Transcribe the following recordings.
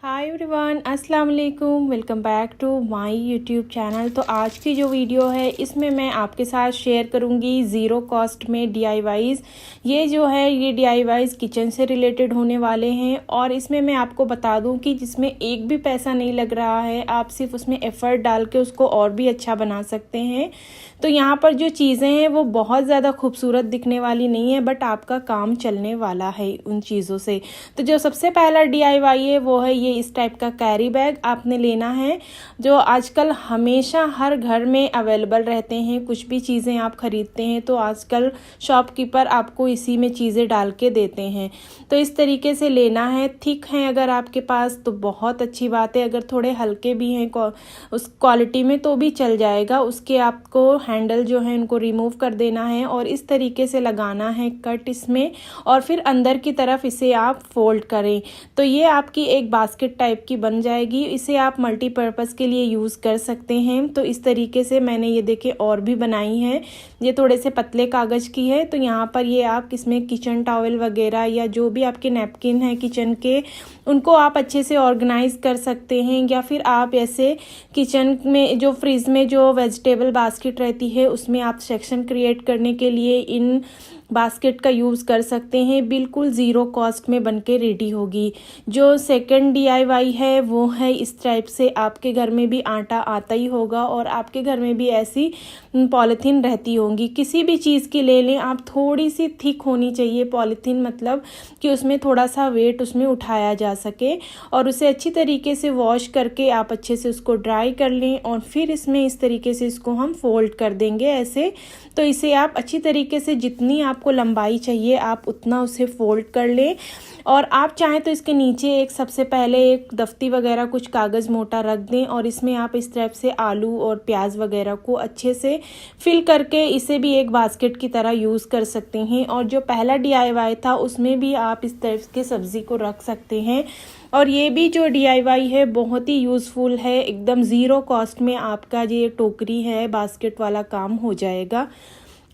हाय everyone, अस्सलाम वालेकुम। Welcome back to my YouTube channel. तो आज की जो वीडियो है इसमें मैं आपके साथ शेयर करूंगी ज़ीरो कॉस्ट में DIYs। ये जो है ये DIYs किचन से रिलेटेड होने वाले हैं और इसमें मैं आपको बता दूं कि जिसमें एक भी पैसा नहीं लग रहा है, आप सिर्फ उसमें एफ़र्ट डाल के उसको और भी अच्छा बना सकते हैं। तो यहाँ पर जो चीज़ें हैं वो बहुत ज़्यादा खूबसूरत दिखने वाली नहीं है, बट आपका काम चलने वाला है उन चीज़ों से। तो जो सबसे पहला DIY है वो है ये इस टाइप का कैरी बैग आपने लेना है, जो आजकल हमेशा हर घर में अवेलेबल रहते हैं। कुछ भी चीज़ें आप ख़रीदते हैं तो आजकल शॉपकीपर आपको इसी में चीज़ें डाल के देते हैं। तो इस तरीके से लेना है। थिक हैं अगर आपके पास तो बहुत अच्छी बात है, अगर थोड़े हल्के भी हैं उस क्वालिटी में तो भी चल जाएगा। उसके आपको हैंडल जो है उनको रिमूव कर देना है और इस तरीके से लगाना है कट इसमें, और फिर अंदर की तरफ इसे आप फोल्ड करें तो ये आपकी एक बास्केट टाइप की बन जाएगी। इसे आप मल्टीपर्पज़ के लिए यूज़ कर सकते हैं। तो इस तरीके से मैंने ये देखे और भी बनाई है। ये थोड़े से पतले कागज़ की है। तो यहाँ पर ये आप इसमें किचन टॉवल वगैरह या जो भी आपके नैपकिन हैं किचन के, उनको आप अच्छे से ऑर्गेनाइज़ कर सकते हैं। या फिर आप ऐसे किचन में जो फ्रिज में जो वेजिटेबल बास्केट रहती है उसमें आप सेक्शन क्रिएट करने के लिए इन बास्केट का यूज़ कर सकते हैं। बिल्कुल ज़ीरो कॉस्ट में बनके रेडी होगी। जो सेकंड DIY है वो है इस टाइप से, आपके घर में भी आटा आता ही होगा और आपके घर में भी ऐसी पॉलीथीन रहती होंगी। किसी भी चीज़ की ले लें आप, थोड़ी सी थिक होनी चाहिए पॉलीथीन, मतलब कि उसमें थोड़ा सा वेट उसमें उठाया जा सके। और उसे अच्छी तरीके से वॉश करके आप अच्छे से उसको ड्राई कर लें और फिर इसमें इस तरीके से इसको हम फोल्ड कर देंगे ऐसे। तो इसे आप अच्छी तरीके से जितनी आपको लंबाई चाहिए आप उतना उसे फोल्ड कर लें। और आप चाहें तो इसके नीचे एक सबसे पहले एक दफ्ती वगैरह कुछ कागज़ मोटा रख दें और इसमें आप इस टाइप से आलू और प्याज वगैरह को अच्छे से फिल करके इसे भी एक बास्केट की तरह यूज़ कर सकते हैं। और जो पहला DIY था उसमें भी आप इस टाइप के सब्ज़ी को रख सकते हैं। और ये भी जो DIY है बहुत ही यूज़फुल है, एकदम ज़ीरो कॉस्ट में आपका ये टोकरी है बास्केट वाला काम हो जाएगा।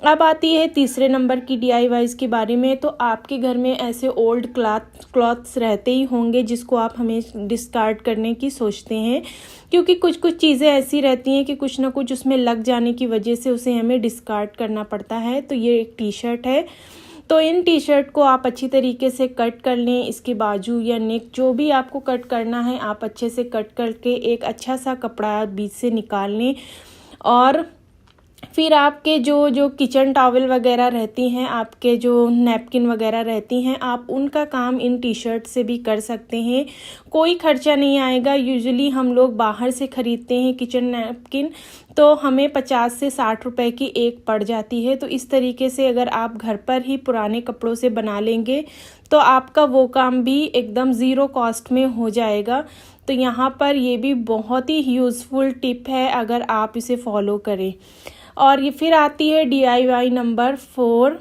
अब आती है तीसरे नंबर की DIYs के बारे में। तो आपके घर में ऐसे ओल्ड क्लॉथ्स रहते ही होंगे जिसको आप हमें डिस्कार्ड करने की सोचते हैं, क्योंकि कुछ कुछ चीज़ें ऐसी रहती हैं कि कुछ ना कुछ उसमें लग जाने की वजह से उसे हमें डिस्कार्ड करना पड़ता है। तो ये एक T-शर्ट है। तो इन T-शर्ट को आप अच्छी तरीके से कट कर लें। इसके बाजू या नेक जो भी आपको कट करना है आप अच्छे से कट करके एक अच्छा सा कपड़ा बीच से निकाल लें। और फिर आपके जो किचन टॉवल वगैरह रहती हैं, आपके जो नैपकिन वगैरह रहती हैं, आप उनका काम इन T-शर्ट से भी कर सकते हैं। कोई खर्चा नहीं आएगा। यूजुअली हम लोग बाहर से ख़रीदते हैं किचन नैपकिन, तो हमें 50 से 60 रुपए की एक पड़ जाती है। तो इस तरीके से अगर आप घर पर ही पुराने कपड़ों से बना लेंगे तो आपका वो काम भी एकदम ज़ीरो कॉस्ट में हो जाएगा। तो यहाँ पर ये भी बहुत ही यूज़फुल टिप है अगर आप इसे फॉलो करें। और ये फिर आती है DIY नंबर 4।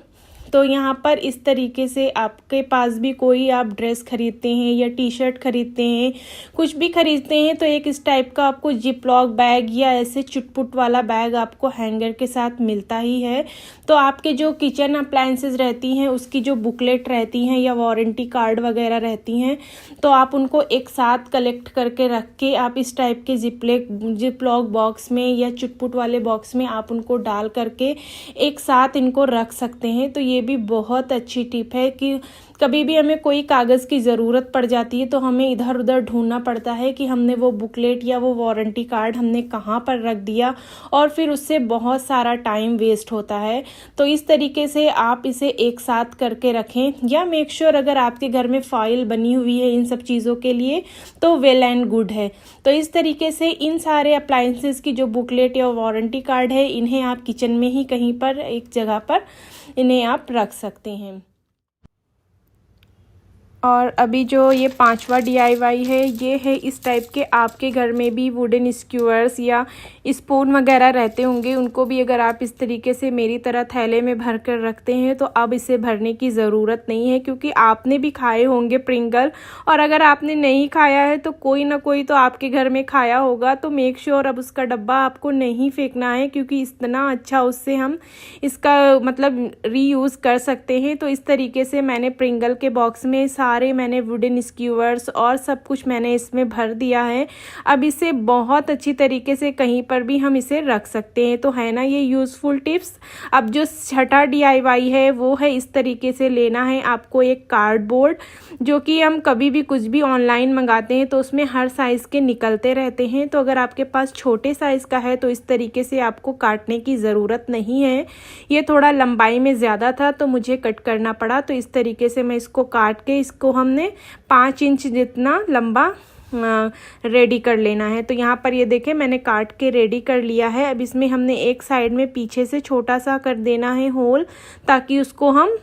तो यहाँ पर इस तरीके से आपके पास भी कोई आप ड्रेस खरीदते हैं या T-शर्ट खरीदते हैं, कुछ भी खरीदते हैं, तो एक इस टाइप का आपको जिपलॉक बैग या ऐसे चुटपुट वाला बैग आपको हैंगर के साथ मिलता ही है। तो आपके जो किचन अप्लायंसेस रहती हैं उसकी जो बुकलेट रहती हैं या वारंटी कार्ड वगैरह रहती हैं, तो आप उनको एक साथ कलेक्ट करके रख के आप इस टाइप के जिपलॉक बॉक्स में या चुटपुट वाले बॉक्स में आप उनको डाल करके एक साथ इनको रख सकते हैं। तो ये भी बहुत अच्छी टिप है कि कभी भी हमें कोई कागज़ की ज़रूरत पड़ जाती है तो हमें इधर उधर ढूंढना पड़ता है कि हमने वो बुकलेट या वो वारंटी कार्ड हमने कहाँ पर रख दिया, और फिर उससे बहुत सारा टाइम वेस्ट होता है। तो इस तरीके से आप इसे एक साथ करके रखें, या मेक श्योर अगर आपके घर में फाइल बनी हुई है इन सब चीज़ों के लिए तो वेल एंड गुड है। तो इस तरीके से इन सारे अप्लायंसेस की जो बुकलेट या वारंटी कार्ड है इन्हें आप किचन में ही कहीं पर एक जगह पर इन्हें आप रख सकते हैं। और अभी जो ये 5वां DIY है ये है इस टाइप के, आपके घर में भी वुडन स्क्यूअर्स या स्पून वगैरह रहते होंगे, उनको भी अगर आप इस तरीके से मेरी तरह थैले में भर कर रखते हैं तो अब इसे भरने की ज़रूरत नहीं है, क्योंकि आपने भी खाए होंगे प्रिंगल, और अगर आपने नहीं खाया है तो कोई ना कोई तो आपके घर में खाया होगा। तो मेक श्योर अब उसका डब्बा आपको नहीं फेंकना है, क्योंकि इतना अच्छा उससे हम इसका मतलब रीयूज़ कर सकते हैं। तो इस तरीके से मैंने प्रिंगल के बॉक्स में सारे मैंने वुडन स्क्यूअर्स और सब कुछ मैंने इसमें भर दिया है। अब इसे बहुत अच्छी तरीके से कहीं पर भी हम इसे रख सकते हैं। तो है ना ये यूज़फुल टिप्स। अब जो छठा DIY है वो है इस तरीके से लेना है आपको एक कार्डबोर्ड, जो कि हम कभी भी कुछ भी ऑनलाइन मंगाते हैं तो उसमें हर साइज़ के निकलते रहते हैं। तो अगर आपके पास छोटे साइज़ का है तो इस तरीके से आपको काटने की ज़रूरत नहीं है। ये थोड़ा लंबाई में ज़्यादा था तो मुझे कट करना पड़ा। तो इस तरीके से मैं इसको काट के इसको हमने 5 इंच जितना लंबा रेडी कर लेना है। तो यहाँ पर ये देखें मैंने काट के रेडी कर लिया है। अब इसमें हमने एक साइड में पीछे से छोटा सा कर देना है होल, ताकि उसको हम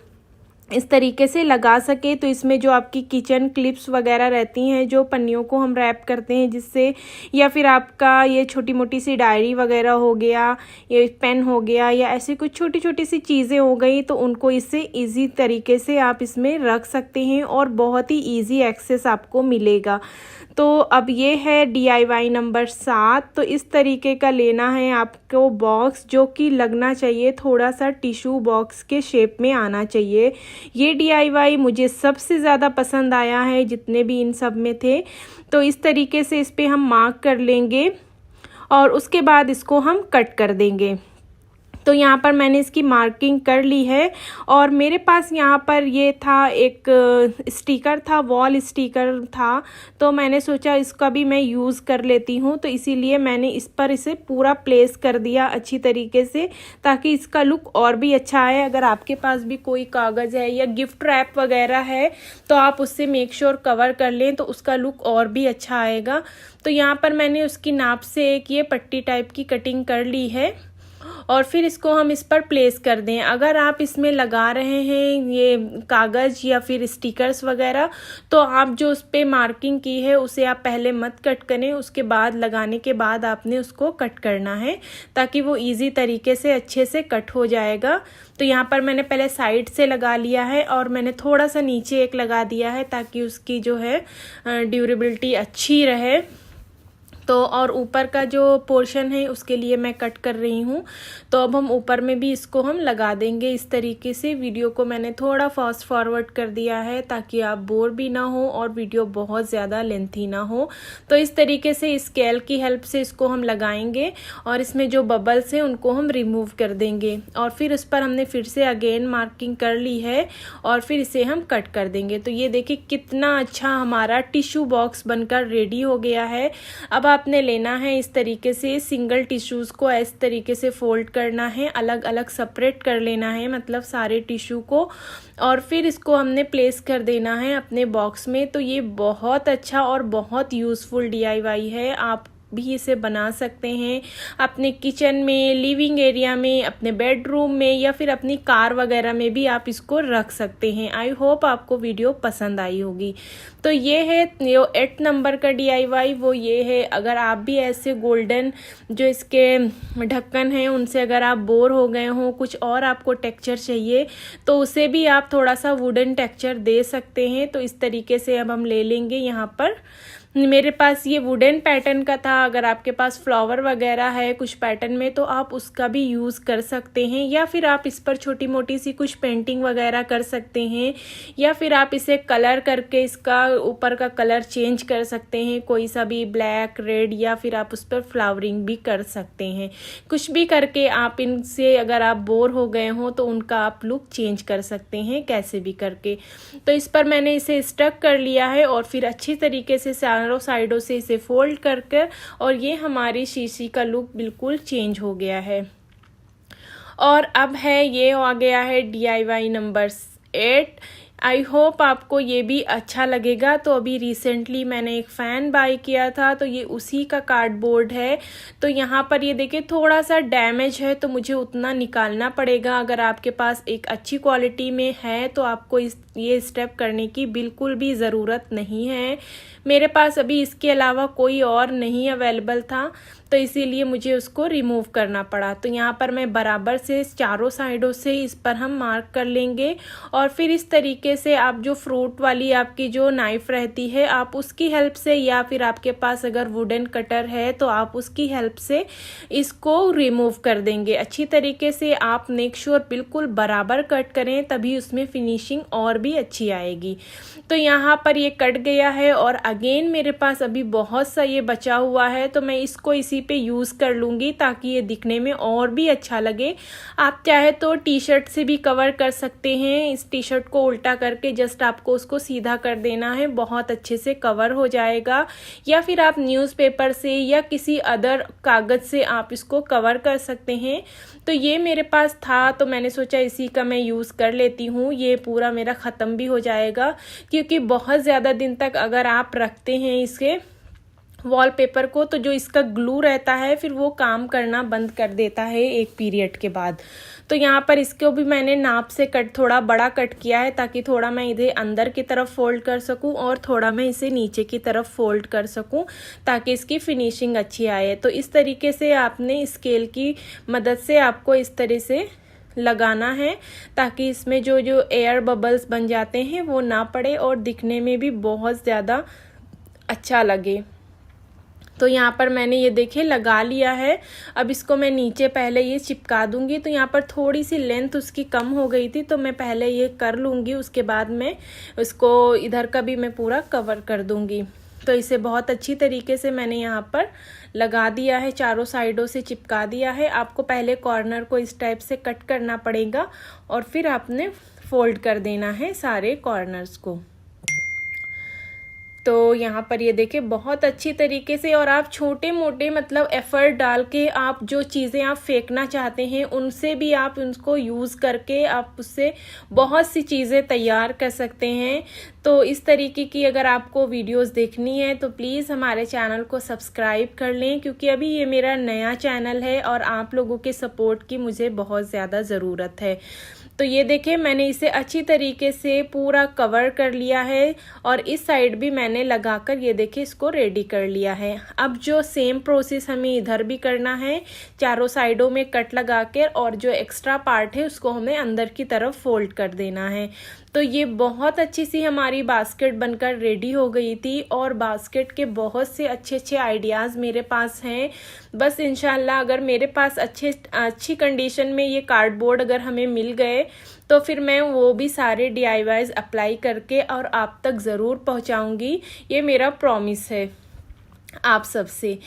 इस तरीके से लगा सके। तो इसमें जो आपकी किचन क्लिप्स वगैरह रहती हैं, जो पन्नियों को हम रैप करते हैं जिससे, या फिर आपका ये छोटी मोटी सी डायरी वगैरह हो गया, ये पेन हो गया, या ऐसी कुछ छोटी छोटी सी चीज़ें हो गई, तो उनको इससे इजी तरीके से आप इसमें रख सकते हैं और बहुत ही इजी एक्सेस आपको मिलेगा। तो अब ये है DIY नंबर 7। तो इस तरीके का लेना है आपको बॉक्स, जो कि लगना चाहिए थोड़ा सा टिश्यू बॉक्स के शेप में आना चाहिए। ये DIY मुझे सबसे ज़्यादा पसंद आया है जितने भी इन सब में थे। तो इस तरीके से इस पे हम मार्क कर लेंगे और उसके बाद इसको हम कट कर देंगे। तो यहाँ पर मैंने इसकी मार्किंग कर ली है। और मेरे पास यहाँ पर ये था एक स्टिकर था, वॉल स्टिकर था, तो मैंने सोचा इसका भी मैं यूज़ कर लेती हूँ। तो इसीलिए मैंने इस पर इसे पूरा प्लेस कर दिया अच्छी तरीके से, ताकि इसका लुक और भी अच्छा आए। अगर आपके पास भी कोई कागज़ है या गिफ्ट रैप वगैरह है तो आप उससे मेक श्योर कवर कर लें, तो उसका लुक और भी अच्छा आएगा। तो यहाँ पर मैंने उसकी नाप से एक ये पट्टी टाइप की कटिंग कर ली है और फिर इसको हम इस पर प्लेस कर दें। अगर आप इसमें लगा रहे हैं ये कागज़ या फिर स्टिकर्स वगैरह, तो आप जो उस पर मार्किंग की है उसे आप पहले मत कट करें, उसके बाद लगाने के बाद आपने उसको कट करना है, ताकि वो इजी तरीके से अच्छे से कट हो जाएगा। तो यहाँ पर मैंने पहले साइड से लगा लिया है और मैंने थोड़ा सा नीचे एक लगा दिया है, ताकि उसकी जो है ड्यूरेबिलिटी अच्छी रहे। तो और ऊपर का जो पोर्शन है उसके लिए मैं कट कर रही हूँ। तो अब हम ऊपर में भी इसको हम लगा देंगे इस तरीके से। वीडियो को मैंने थोड़ा फास्ट फॉरवर्ड कर दिया है ताकि आप बोर भी ना हो और वीडियो बहुत ज़्यादा लेंथी ना हो। तो इस तरीके से स्केल की हेल्प से इसको हम लगाएंगे और इसमें जो बबल्स हैं उनको हम रिमूव कर देंगे। और फिर उस पर हमने फिर से अगेन मार्किंग कर ली है और फिर इसे हम कट कर देंगे। तो ये देखिए कितना अच्छा हमारा टिश्यू बॉक्स बनकर रेडी हो गया है। अब आपने लेना है इस तरीके से सिंगल टिश्यूज़ को इस तरीके से फोल्ड करना है, अलग अलग सेपरेट कर लेना है, मतलब सारे टिश्यू को, और फिर इसको हमने प्लेस कर देना है अपने बॉक्स में। तो ये बहुत अच्छा और बहुत यूज़फुल DIY है। आप भी इसे बना सकते हैं अपने किचन में, लिविंग एरिया में, अपने बेडरूम में, या फिर अपनी कार वगैरह में भी आप इसको रख सकते हैं। आई होप आपको वीडियो पसंद आई होगी। तो ये है जो 8 नंबर का DIY, वो ये है। अगर आप भी ऐसे गोल्डन जो इसके ढक्कन हैं उनसे अगर आप बोर हो गए हों, कुछ और आपको टेक्सचर चाहिए, तो उसे भी आप थोड़ा सा वुडन टेक्सचर दे सकते हैं। तो इस तरीके से अब हम ले लेंगे। यहाँ पर मेरे पास ये वुडन पैटर्न का था। अगर आपके पास फ्लावर वगैरह है कुछ पैटर्न में तो आप उसका भी यूज़ कर सकते हैं, या फिर आप इस पर छोटी मोटी सी कुछ पेंटिंग वगैरह कर सकते हैं, या फिर आप इसे कलर करके इसका ऊपर का कलर चेंज कर सकते हैं, कोई सा भी ब्लैक, रेड, या फिर आप उस पर फ्लावरिंग भी कर सकते हैं। कुछ भी करके आप इनसे अगर आप बोर हो गए हो तो उनका आप लुक चेंज कर सकते हैं कैसे भी करके। तो इस पर मैंने इसे स्टक कर लिया है और फिर अच्छी तरीके से चारों साइडों से इसे फोल्ड करके, और ये हमारी शीशी का लुक बिल्कुल चेंज हो गया है। और अब है ये आ गया है DIY नंबर 8। आई होप आपको ये भी अच्छा लगेगा। तो अभी रिसेंटली मैंने एक फ़ैन बाय किया था, तो ये उसी का कार्डबोर्ड है। तो यहाँ पर ये देखिए थोड़ा सा डैमेज है, तो मुझे उतना निकालना पड़ेगा। अगर आपके पास एक अच्छी क्वालिटी में है तो आपको ये स्टेप करने की बिल्कुल भी ज़रूरत नहीं है। मेरे पास अभी इसके अलावा कोई और नहीं अवेलेबल था, तो इसीलिए मुझे उसको रिमूव करना पड़ा। तो यहाँ पर मैं बराबर से चारों साइडों से इस पर हम मार्क कर लेंगे और फिर इस तरीके से आप जो फ्रूट वाली आपकी जो नाइफ़ रहती है आप उसकी हेल्प से, या फिर आपके पास अगर वुडन कटर है तो आप उसकी हेल्प से इसको रिमूव कर देंगे। अच्छी तरीके से आप मेक श्योर बिल्कुल बराबर कट करें, तभी उसमें फिनिशिंग और भी अच्छी आएगी। तो यहाँ पर ये कट गया है और अगेन मेरे पास अभी बहुत सा ये बचा हुआ है, तो मैं इसको इसी पे यूज़ कर लूँगी ताकि ये दिखने में और भी अच्छा लगे। आप चाहे तो टी शर्ट से भी कवर कर सकते हैं। इस टी शर्ट को उल्टा करके जस्ट आपको उसको सीधा कर देना है, बहुत अच्छे से कवर हो जाएगा। या फिर आप न्यूज़पेपर से या किसी अदर कागज़ से आप इसको कवर कर सकते हैं। तो ये मेरे पास था तो मैंने सोचा इसी का मैं यूज़ कर लेती हूँ। ये पूरा मेरा ख़त्म भी हो जाएगा, क्योंकि बहुत ज़्यादा दिन तक अगर आप रखते हैं इसके वॉलपेपर को तो जो इसका ग्लू रहता है फिर वो काम करना बंद कर देता है एक पीरियड के बाद। तो यहाँ पर इसको भी मैंने नाप से थोड़ा बड़ा कट किया है ताकि थोड़ा मैं इधर अंदर की तरफ फोल्ड कर सकूँ और थोड़ा मैं इसे नीचे की तरफ फोल्ड कर सकूँ ताकि इसकी फिनिशिंग अच्छी आए। तो इस तरीके से आपने स्केल की मदद से आपको इस तरह से लगाना है ताकि इसमें जो एयर बबल्स बन जाते हैं वो ना पड़े और दिखने में भी बहुत ज़्यादा अच्छा लगे। तो यहाँ पर मैंने ये देखिए लगा लिया है। अब इसको मैं नीचे पहले ये चिपका दूंगी। तो यहाँ पर थोड़ी सी लेंथ उसकी कम हो गई थी तो मैं पहले ये कर लूँगी, उसके बाद मैं उसको इधर का भी मैं पूरा कवर कर दूँगी। तो इसे बहुत अच्छी तरीके से मैंने यहाँ पर लगा दिया है, चारों साइडों से चिपका दिया है। आपको पहले कॉर्नर को इस टाइप से कट करना पड़ेगा और फिर आपने फोल्ड कर देना है सारे कॉर्नर्स को। तो यहाँ पर ये देखिए बहुत अच्छी तरीके से, और आप छोटे मोटे मतलब एफ़र्ट डाल के आप जो चीज़ें आप फेंकना चाहते हैं उनसे भी आप उनको यूज़ करके आप उससे बहुत सी चीज़ें तैयार कर सकते हैं। तो इस तरीके की अगर आपको वीडियोस देखनी है तो प्लीज़ हमारे चैनल को सब्सक्राइब कर लें, क्योंकि अभी ये मेरा नया चैनल है और आप लोगों के सपोर्ट की मुझे बहुत ज़्यादा ज़रूरत है। तो ये देखिए मैंने इसे अच्छी तरीके से पूरा कवर कर लिया है और इस साइड भी मैंने लगाकर ये देखिए इसको रेडी कर लिया है। अब जो सेम प्रोसेस हमें इधर भी करना है, चारों साइडों में कट लगा कर और जो एक्स्ट्रा पार्ट है उसको हमें अंदर की तरफ फोल्ड कर देना है। तो ये बहुत अच्छी सी हमारी बास्केट बनकर रेडी हो गई थी और बास्केट के बहुत से अच्छे आइडियाज़ मेरे पास हैं। बस इंशाल्लाह अगर मेरे पास अच्छी कंडीशन में ये कार्डबोर्ड अगर हमें मिल गए तो फिर मैं वो भी सारे DIYs अप्लाई करके और आप तक ज़रूर पहुंचाऊंगी, ये मेरा प्रॉमिस है आप सबसे।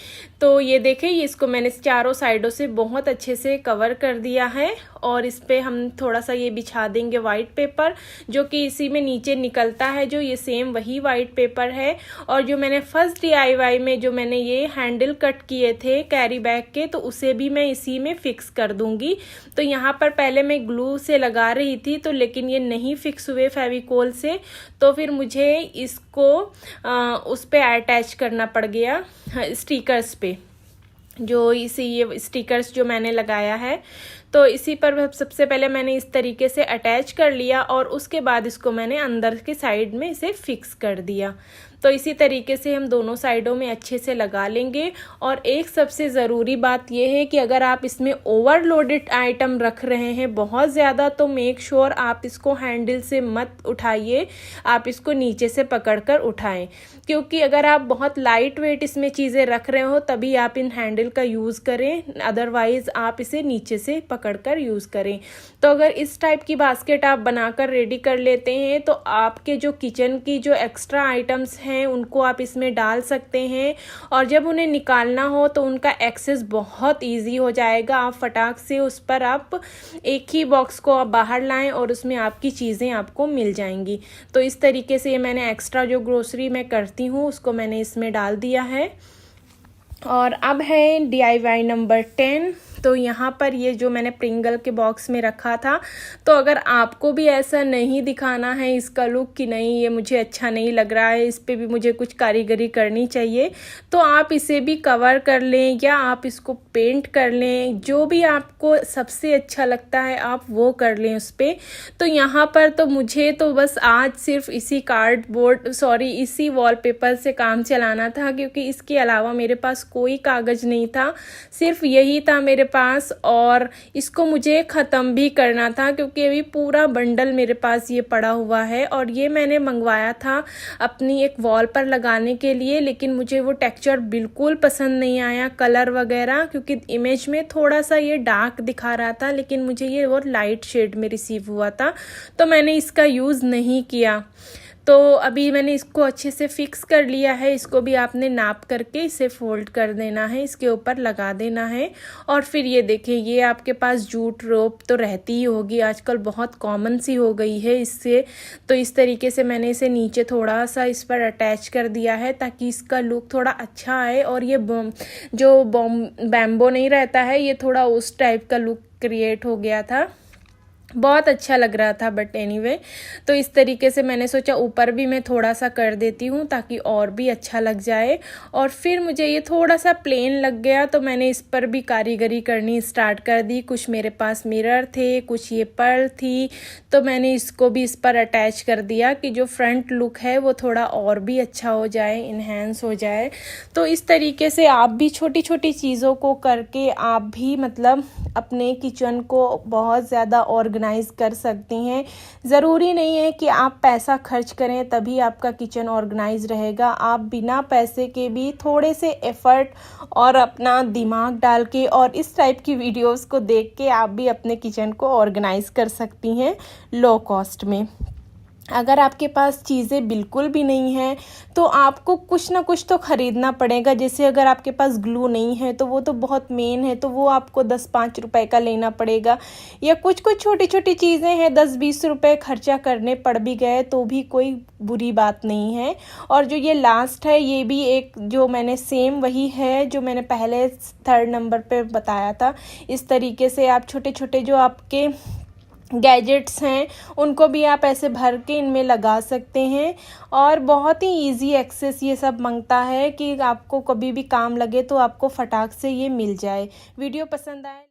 तो ये देखें इसको मैंने चारों साइडों से बहुत अच्छे से कवर कर दिया है और इस पे हम थोड़ा सा ये बिछा देंगे वाइट पेपर, जो कि इसी में नीचे निकलता है, जो ये सेम वही वाइट पेपर है। और जो मैंने फर्स्ट DIY में जो मैंने ये हैंडल कट किए थे कैरी बैग के, तो उसे भी मैं इसी में फिक्स कर दूंगी। तो यहाँ पर पहले मैं ग्लू से लगा रही थी तो लेकिन ये नहीं फिक्स हुए फेविकोल से, तो फिर मुझे इसको उस पे अटैच करना पड़ गया स्टिकर्स पे, जो इसी ये स्टिकर्स जो मैंने लगाया है। तो इसी पर सबसे पहले मैंने इस तरीके से अटैच कर लिया और उसके बाद इसको मैंने अंदर के साइड में इसे फिक्स कर दिया। तो इसी तरीके से हम दोनों साइडों में अच्छे से लगा लेंगे। और एक सबसे ज़रूरी बात यह है कि अगर आप इसमें ओवरलोडेड आइटम रख रहे हैं बहुत ज़्यादा, तो मेक श्योर आप इसको हैंडल से मत उठाइए, आप इसको नीचे से पकड़कर उठाएं, क्योंकि अगर आप बहुत लाइट वेट इसमें चीज़ें रख रहे हो तभी आप इन हैंडल का यूज़ करें, अदरवाइज़ आप इसे नीचे से पकड़कर यूज़ करें। तो अगर इस टाइप की बास्केट आप बनाकर रेडी कर लेते हैं तो आपके जो किचन की जो एक्स्ट्रा आइटम्स हैं उनको आप इसमें डाल सकते हैं और जब उन्हें निकालना हो तो उनका एक्सेस बहुत इजी हो जाएगा। आप फटाक से उस पर आप एक ही बॉक्स को आप बाहर लाएं और उसमें आपकी चीज़ें आपको मिल जाएंगी। तो इस तरीके से मैंने एक्स्ट्रा जो ग्रोसरी मैं करती हूँ उसको मैंने इसमें डाल दिया है। और अब है DIY नंबर 10। तो यहाँ पर ये जो मैंने प्रिंगल के बॉक्स में रखा था। तो अगर आपको भी ऐसा नहीं दिखाना है इसका लुक कि नहीं ये मुझे अच्छा नहीं लग रहा है, इस पे भी मुझे कुछ कारीगरी करनी चाहिए, तो आप इसे भी कवर कर लें या आप इसको पेंट कर लें, जो भी आपको सबसे अच्छा लगता है आप वो कर लें उस पर। तो यहाँ पर तो मुझे तो बस आज सिर्फ इसी इसी वॉलपेपर से काम चलाना था, क्योंकि इसके अलावा मेरे पास कोई कागज़ नहीं था, सिर्फ यही था मेरे पास। और इसको मुझे ख़त्म भी करना था, क्योंकि अभी पूरा बंडल मेरे पास ये पड़ा हुआ है। और ये मैंने मंगवाया था अपनी एक वॉल पर लगाने के लिए, लेकिन मुझे वो टेक्सचर बिल्कुल पसंद नहीं आया, कलर वगैरह, क्योंकि इमेज में थोड़ा सा ये डार्क दिखा रहा था, लेकिन मुझे ये और लाइट शेड में रिसीव हुआ था, तो मैंने इसका यूज़ नहीं किया। तो अभी मैंने इसको अच्छे से फिक्स कर लिया है। इसको भी आपने नाप करके इसे फोल्ड कर देना है, इसके ऊपर लगा देना है। और फिर ये देखिए, ये आपके पास जूट रोप तो रहती ही होगी, आजकल बहुत कॉमन सी हो गई है इससे। तो इस तरीके से मैंने इसे नीचे थोड़ा सा इस पर अटैच कर दिया है, ताकि इसका लुक थोड़ा अच्छा आए। और ये जो बैम्बो नहीं रहता है, ये थोड़ा उस टाइप का लुक क्रिएट हो गया था, बहुत अच्छा लग रहा था। बट एनीवे, तो इस तरीके से मैंने सोचा ऊपर भी मैं थोड़ा सा कर देती हूँ, ताकि और भी अच्छा लग जाए। और फिर मुझे ये थोड़ा सा प्लेन लग गया, तो मैंने इस पर भी कारीगरी करनी स्टार्ट कर दी। कुछ मेरे पास मिरर थे, कुछ ये पर्ल थी, तो मैंने इसको भी इस पर अटैच कर दिया कि जो फ्रंट लुक है वो थोड़ा और भी अच्छा हो जाए, इन्हेंस हो जाए। तो इस तरीके से आप भी छोटी छोटी चीज़ों को करके आप भी मतलब अपने किचन को बहुत ज़्यादा ऑर्गेनाइज कर सकती हैं। ज़रूरी नहीं है कि आप पैसा खर्च करें तभी आपका किचन ऑर्गेनाइज रहेगा। आप बिना पैसे के भी थोड़े से एफर्ट और अपना दिमाग डाल के और इस टाइप की वीडियोस को देख के आप भी अपने किचन को ऑर्गेनाइज कर सकती हैं लो कॉस्ट में। अगर आपके पास चीज़ें बिल्कुल भी नहीं हैं तो आपको कुछ ना कुछ तो ख़रीदना पड़ेगा। जैसे अगर आपके पास ग्लू नहीं है तो वो तो बहुत मेन है, तो वो आपको 10-5 रुपए का लेना पड़ेगा। या कुछ कुछ छोटी छोटी चीज़ें हैं, 10-20 रुपए खर्चा करने पड़ भी गए तो भी कोई बुरी बात नहीं है। और जो ये लास्ट है, ये भी एक जो मैंने सेम वही है जो मैंने पहले 3rd नंबर पे बताया था। इस तरीके से आप छोटे छोटे जो आपके गैजेट्स हैं उनको भी आप ऐसे भर के इनमें लगा सकते हैं। और बहुत ही इजी एक्सेस ये सब मांगता है कि आपको कभी भी काम लगे तो आपको फटाक से ये मिल जाए। वीडियो पसंद आए